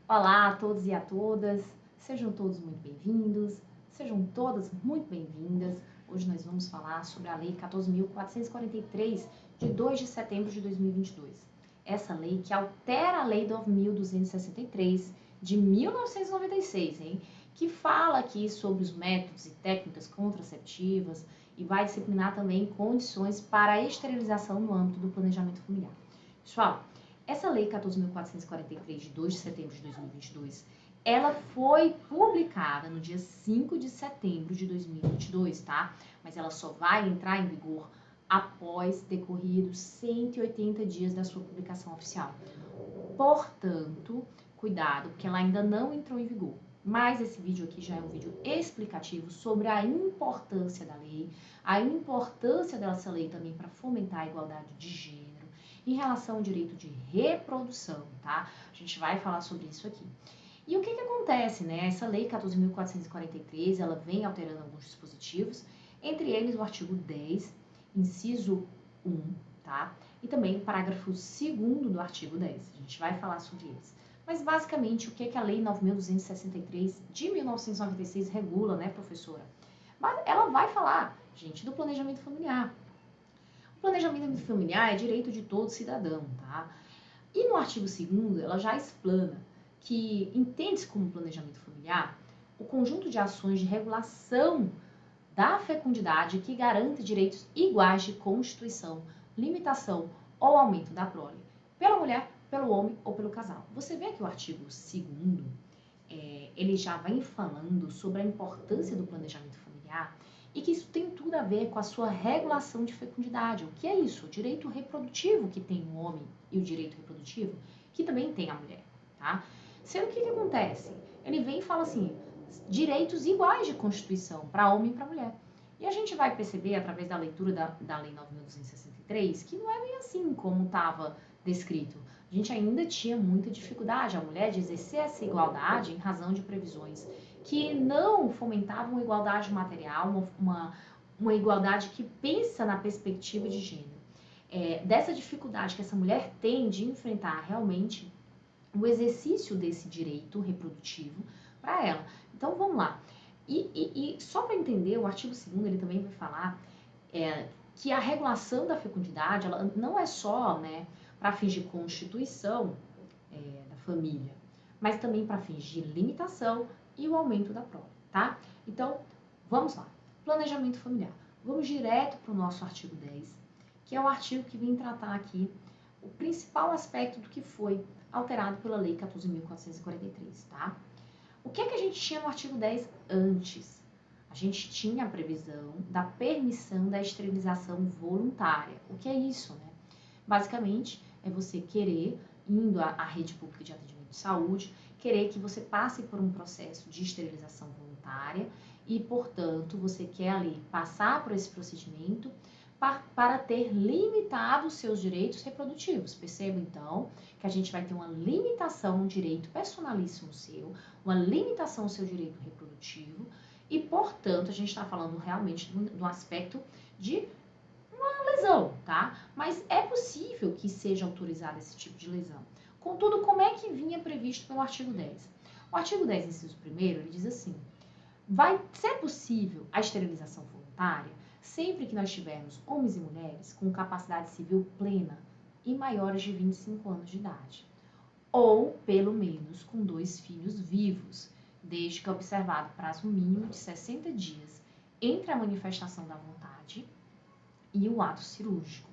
Olá a todos e a todas, sejam todos muito bem-vindos, sejam todas muito bem-vindas. Hoje nós vamos falar sobre a Lei 14.443, de 2 de setembro de 2022. Essa lei que altera a Lei 9.263, de 1996, hein? Que fala aqui sobre os métodos e técnicas contraceptivas e vai disciplinar também condições para a esterilização no âmbito do planejamento familiar. Pessoal, essa lei 14.443, de 2 de setembro de 2022, ela foi publicada no dia 5 de setembro de 2022, tá? Mas ela só vai entrar em vigor após decorridos 180 dias da sua publicação oficial. Portanto, cuidado, porque ela ainda não entrou em vigor. Mas esse vídeo aqui já é um vídeo explicativo sobre a importância da lei, a importância dessa lei também para fomentar a igualdade de gênero, em relação ao direito de reprodução, tá? A gente vai falar sobre isso aqui. E o que acontece, né? Essa lei 14.443, ela vem alterando alguns dispositivos, entre eles o artigo 10, inciso 1, tá? E também o parágrafo 2º do artigo 10. A gente vai falar sobre eles. Mas, basicamente, o que a Lei 9.263 de 1996 regula, né, professora? Ela vai falar, gente, do planejamento familiar. O planejamento familiar é direito de todo cidadão, tá? E no artigo 2º, ela já explana que entende-se como planejamento familiar o conjunto de ações de regulação da fecundidade que garante direitos iguais de constituição, limitação ou aumento da prole, pela mulher, pelo homem ou pelo casal. Você vê que o artigo 2º, ele já vem falando sobre a importância do planejamento familiar e que isso tem tudo a ver com a sua regulação de fecundidade. O que é isso? O direito reprodutivo que tem o homem e o direito reprodutivo que também tem a mulher, tá? Sendo que o que acontece? Ele vem e fala assim, direitos iguais de Constituição para homem e para mulher. E a gente vai perceber, através da leitura da Lei 9.263, que não é bem assim como estava descrito. A gente ainda tinha muita dificuldade, a mulher, de exercer essa igualdade em razão de previsões que não fomentavam igualdade material, uma igualdade que pensa na perspectiva de gênero. Dessa dificuldade que essa mulher tem de enfrentar realmente o exercício desse direito reprodutivo para ela. Então, vamos lá. E só para entender, o artigo 2º, ele também vai falar que a regulação da fecundidade, ela não é só, né, para fins de constituição da família, mas também para fins de limitação e o aumento da prole, tá? Então, vamos lá. Planejamento familiar. Vamos direto para o nosso artigo 10, que é o artigo que vem tratar aqui o principal aspecto do que foi alterado pela Lei 14.443, tá? O que a gente tinha no artigo 10 antes? A gente tinha a previsão da permissão da esterilização voluntária. O que é isso, né? Basicamente, é você querer, indo à rede pública de atendimento de saúde, querer que você passe por um processo de esterilização voluntária e, portanto, você quer ali passar por esse procedimento para ter limitado os seus direitos reprodutivos. Perceba, então, que a gente vai ter uma limitação no direito personalíssimo seu, uma limitação no seu direito reprodutivo e, portanto, a gente está falando realmente do aspecto de uma lesão, tá? Mas é possível que seja autorizado esse tipo de lesão. Contudo, como é que vinha previsto pelo artigo 10? O artigo 10, inciso 1º, ele diz assim, vai ser possível a esterilização voluntária sempre que nós tivermos homens e mulheres com capacidade civil plena e maiores de 25 anos de idade, ou pelo menos com 2 filhos vivos, desde que observado prazo mínimo de 60 dias entre a manifestação da vontade e o ato cirúrgico,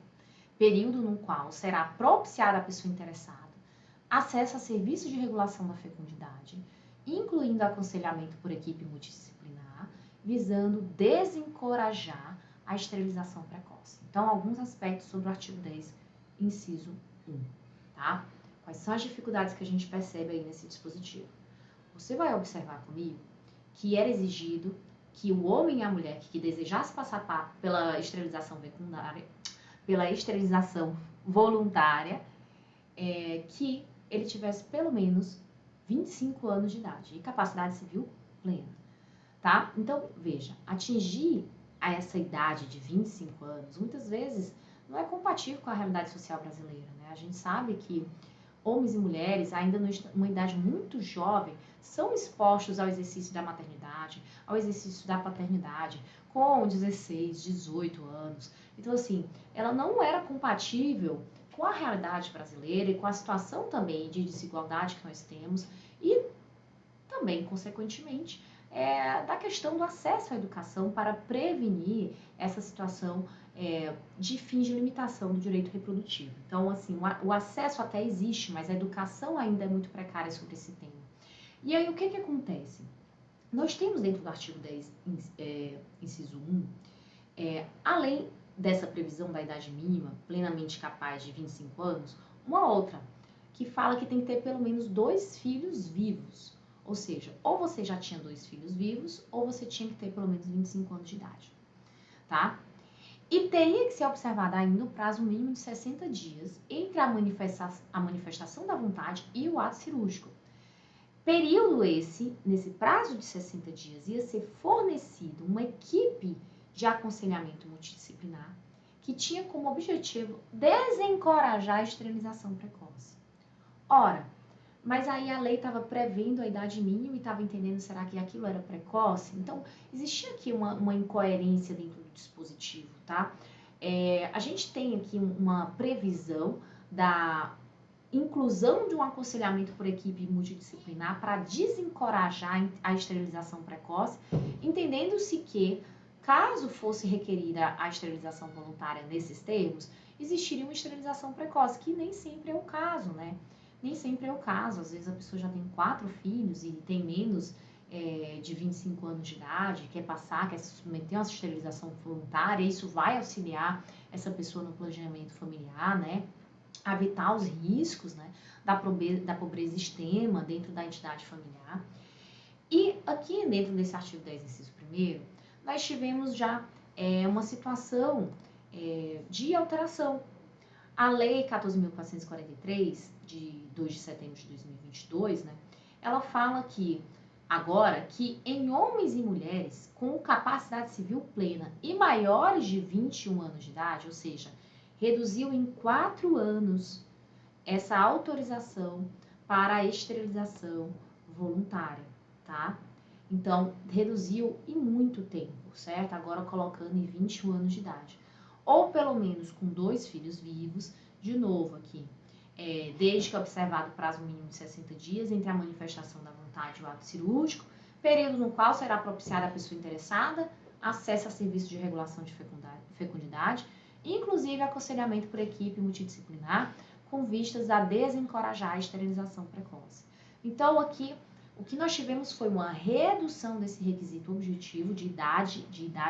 período no qual será propiciada à pessoa interessada acesso a serviços de regulação da fecundidade, incluindo aconselhamento por equipe multidisciplinar, visando desencorajar a esterilização precoce. Então, alguns aspectos sobre o artigo 10, inciso 1, tá? Quais são as dificuldades que a gente percebe aí nesse dispositivo? Você vai observar comigo que era exigido que o homem e a mulher que desejasse passar pela esterilização fecundária, pela esterilização voluntária, que ele tivesse pelo menos 25 anos de idade e capacidade civil plena, tá? Então, veja, atingir a essa idade de 25 anos, muitas vezes, não é compatível com a realidade social brasileira, né? A gente sabe que homens e mulheres, ainda numa idade muito jovem, são expostos ao exercício da maternidade, ao exercício da paternidade, com 16, 18 anos. Então, assim, ela não era compatível com a realidade brasileira e com a situação também de desigualdade que nós temos e também, consequentemente, da questão do acesso à educação para prevenir essa situação de fins de limitação do direito reprodutivo. Então, assim, o acesso até existe, mas a educação ainda é muito precária sobre esse tema. E aí, o que acontece? Nós temos dentro do artigo 10, inciso 1, além dessa previsão da idade mínima, plenamente capaz de 25 anos, uma outra, que fala que tem que ter pelo menos 2 filhos vivos. Ou seja, ou você já tinha 2 filhos vivos, ou você tinha que ter pelo menos 25 anos de idade, tá? E teria que ser observado ainda o prazo mínimo de 60 dias entre a manifestação da vontade e o ato cirúrgico. Período esse, nesse prazo de 60 dias, ia ser fornecido uma equipe de aconselhamento multidisciplinar que tinha como objetivo desencorajar a esterilização precoce. Ora, mas aí a lei estava prevendo a idade mínima e estava entendendo, será que aquilo era precoce? Então, existia aqui uma incoerência dentro do dispositivo, tá? A gente tem aqui uma previsão da inclusão de um aconselhamento por equipe multidisciplinar para desencorajar a esterilização precoce, entendendo-se que, caso fosse requerida a esterilização voluntária nesses termos, existiria uma esterilização precoce, que nem sempre é o caso, né? Nem sempre é o caso. Às vezes a pessoa já tem 4 filhos e tem menos de 25 anos de idade, quer se submeter a uma esterilização voluntária, isso vai auxiliar essa pessoa no planejamento familiar, né? Evitar os riscos, né, da pobreza extrema dentro da entidade familiar. E aqui dentro desse artigo 10, inciso 1º, nós tivemos já uma situação de alteração. A Lei 14.443, de 2 de setembro de 2022, né, ela fala que, agora, que em homens e mulheres com capacidade civil plena e maiores de 21 anos de idade, ou seja, reduziu em 4 anos essa autorização para a esterilização voluntária, tá? Então, reduziu em muito tempo, certo? Agora colocando em 21 anos de idade. Ou pelo menos com 2 filhos vivos, de novo aqui, desde que observado o prazo mínimo de 60 dias entre a manifestação da vontade e o ato cirúrgico, período no qual será propiciada a pessoa interessada acesso a serviço de regulação de fecundidade, inclusive aconselhamento por equipe multidisciplinar, com vistas a desencorajar a esterilização precoce. Então, aqui, o que nós tivemos foi uma redução desse requisito objetivo de idade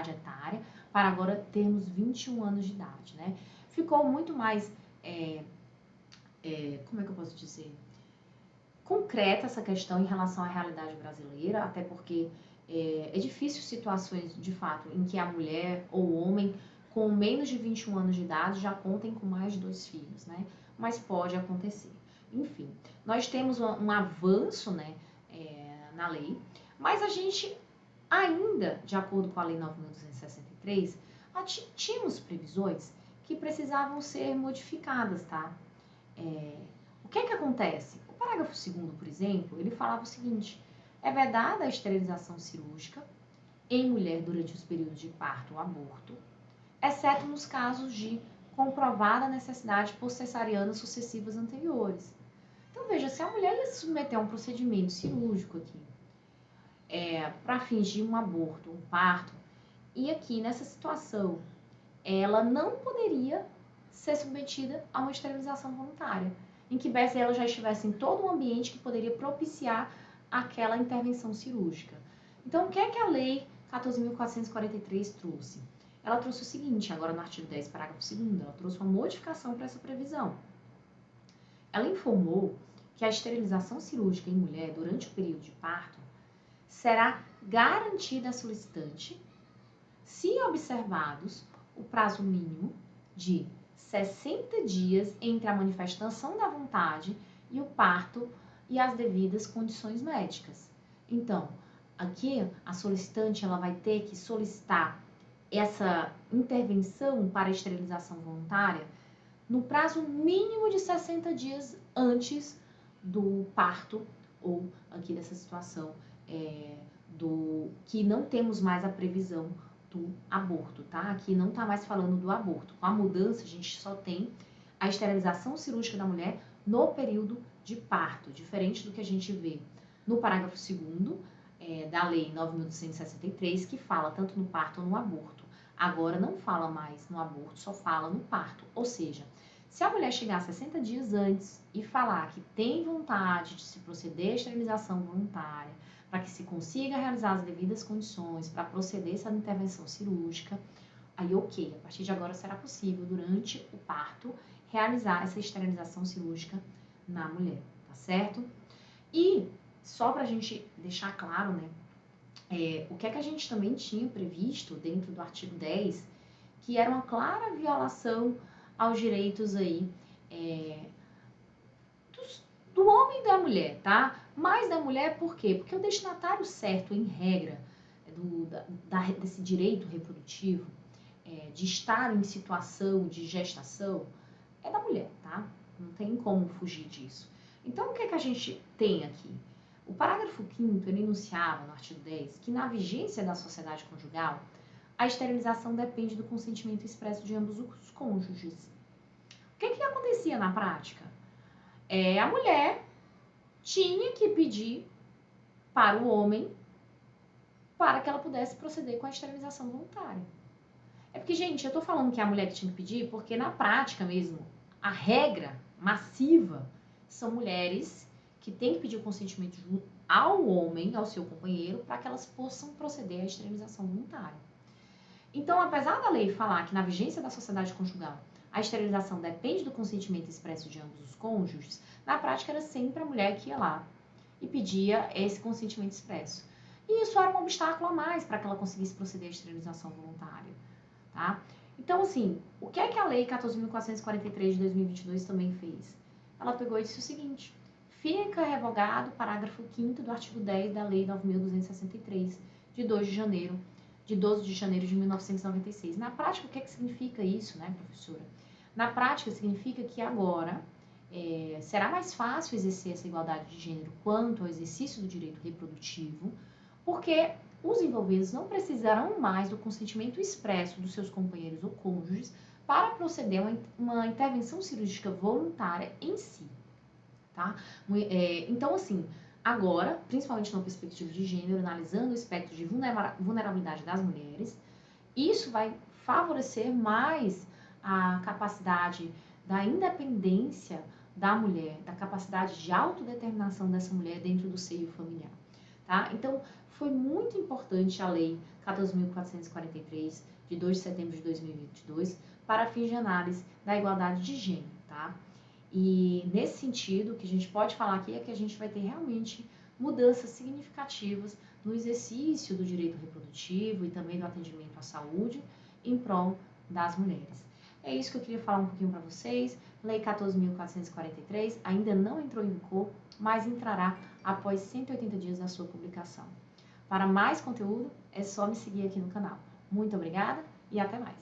etária, para agora termos 21 anos de idade, né? Ficou muito mais, como é que eu posso dizer? Concreta essa questão em relação à realidade brasileira, até porque é difícil situações, de fato, em que a mulher ou o homem com menos de 21 anos de idade já contem com mais de 2 filhos, né? Mas pode acontecer. Enfim, nós temos um avanço, né, na lei, mas a gente ainda, de acordo com a Lei 9.263, tínhamos previsões que precisavam ser modificadas, tá? O que acontece? O parágrafo 2º, por exemplo, ele falava o seguinte: é vedada a esterilização cirúrgica em mulher durante os períodos de parto ou aborto, exceto nos casos de comprovada necessidade por cesarianas sucessivas anteriores. Então, veja, se a mulher ia se submeter a um procedimento cirúrgico aqui, para fingir um aborto, um parto, e aqui nessa situação, ela não poderia ser submetida a uma esterilização voluntária, em que ela já estivesse em todo um ambiente que poderia propiciar aquela intervenção cirúrgica. Então, o que a Lei 14.443 trouxe? Ela trouxe o seguinte, agora no artigo 10, parágrafo 2º, ela trouxe uma modificação para essa previsão. Ela informou que a esterilização cirúrgica em mulher durante o período de parto será garantida à solicitante se observados o prazo mínimo de 60 dias entre a manifestação da vontade e o parto e as devidas condições médicas. Então, aqui a solicitante ela vai ter que solicitar essa intervenção para a esterilização voluntária no prazo mínimo de 60 dias antes do parto ou aqui dessa situação do que não temos mais a previsão do aborto, tá? Aqui não tá mais falando do aborto. Com a mudança, a gente só tem a esterilização cirúrgica da mulher no período de parto, diferente do que a gente vê no parágrafo 2º da Lei 9.263, que fala tanto no parto ou no aborto. Agora não fala mais no aborto, só fala no parto. Ou seja, se a mulher chegar 60 dias antes e falar que tem vontade de se proceder à esterilização voluntária, para que se consiga realizar as devidas condições para proceder essa intervenção cirúrgica, aí ok, a partir de agora será possível, durante o parto, realizar essa esterilização cirúrgica na mulher, tá certo? E só para a gente deixar claro, né, o que é que a gente também tinha previsto dentro do artigo 10, que era uma clara violação aos direitos aí do homem e da mulher, tá? Mais da mulher por quê? Porque o destinatário certo, em regra, desse direito reprodutivo, de estar em situação de gestação, é da mulher, tá? Não tem como fugir disso. Então, o que é que a gente tem aqui? O parágrafo 5º, ele enunciava no artigo 10 que na vigência da sociedade conjugal, a esterilização depende do consentimento expresso de ambos os cônjuges. O que que acontecia na prática? A mulher tinha que pedir para o homem para que ela pudesse proceder com a esterilização voluntária. É porque, gente, eu tô falando que é a mulher que tinha que pedir porque na prática mesmo, a regra massiva são mulheres que têm que pedir o consentimento ao homem, ao seu companheiro, para que elas possam proceder à esterilização voluntária. Então, apesar da lei falar que na vigência da sociedade conjugal a esterilização depende do consentimento expresso de ambos os cônjuges, na prática era sempre a mulher que ia lá e pedia esse consentimento expresso. E isso era um obstáculo a mais para que ela conseguisse proceder à esterilização voluntária, tá? Então, assim, o que é que a Lei 14.443 de 2022 também fez? Ela pegou e disse o seguinte: fica revogado o parágrafo 5º do artigo 10 da Lei 9.263, de 12 de janeiro de 1996. Na prática, o que é que significa isso, né, professora? Na prática, significa que agora será mais fácil exercer essa igualdade de gênero quanto ao exercício do direito reprodutivo, porque os envolvidos não precisarão mais do consentimento expresso dos seus companheiros ou cônjuges para proceder a uma intervenção cirúrgica voluntária em si, tá? Então, assim, agora, principalmente na perspectiva de gênero, analisando o espectro de vulnerabilidade das mulheres, isso vai favorecer mais a capacidade da independência da mulher, da capacidade de autodeterminação dessa mulher dentro do seio familiar, tá? Então, foi muito importante a Lei 14.443, de 2 de setembro de 2022, para fins de análise da igualdade de gênero, tá? E nesse sentido, o que a gente pode falar aqui é que a gente vai ter realmente mudanças significativas no exercício do direito reprodutivo e também do atendimento à saúde em prol das mulheres. É isso que eu queria falar um pouquinho para vocês. Lei 14.443 ainda não entrou em vigor, mas entrará após 180 dias da sua publicação. Para mais conteúdo, é só me seguir aqui no canal. Muito obrigada e até mais!